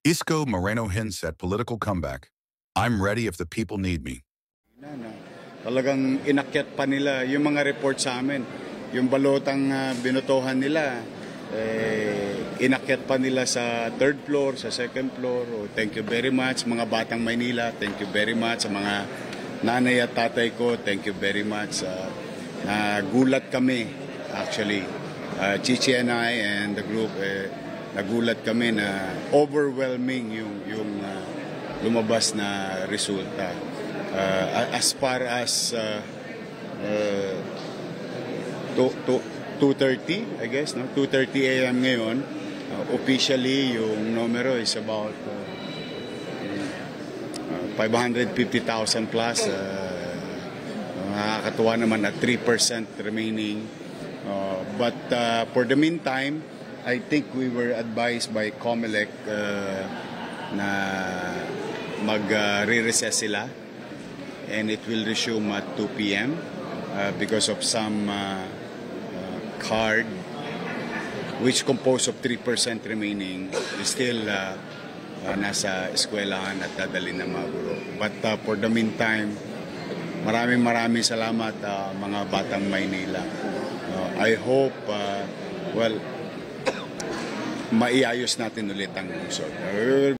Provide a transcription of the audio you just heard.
Isko Moreno hints at political comeback. I'm ready if the people need me. Talagang inakyat pa nila yung mga report sa amin. Yung balotang binotohan nila, inakyat pa nila sa third floor, sa second floor. Oh, thank you very much mga batang Maynila. Thank you very much sa mga nanay at tatay ko. Thank you very much. Nagulat kami actually. Chichi and I and the group, nagulat kami na overwhelming yung lumabas na resulta. As far as 2:30, I guess, no? 2:30 a.m. ngayon, officially yung numero is about 550,000 plus. Nakakatuwa naman at 3% remaining. But for the meantime, I think we were advised by COMELEC na mag-re-recess sila. And it will resume at 2 p.m. Because of some card which composed of 3% remaining is still nasa eskwelahan at dadalhin ng mga guro. But for the meantime, maraming salamat mga batang Maynila. I hope, maiayos natin ulit ang lungsod.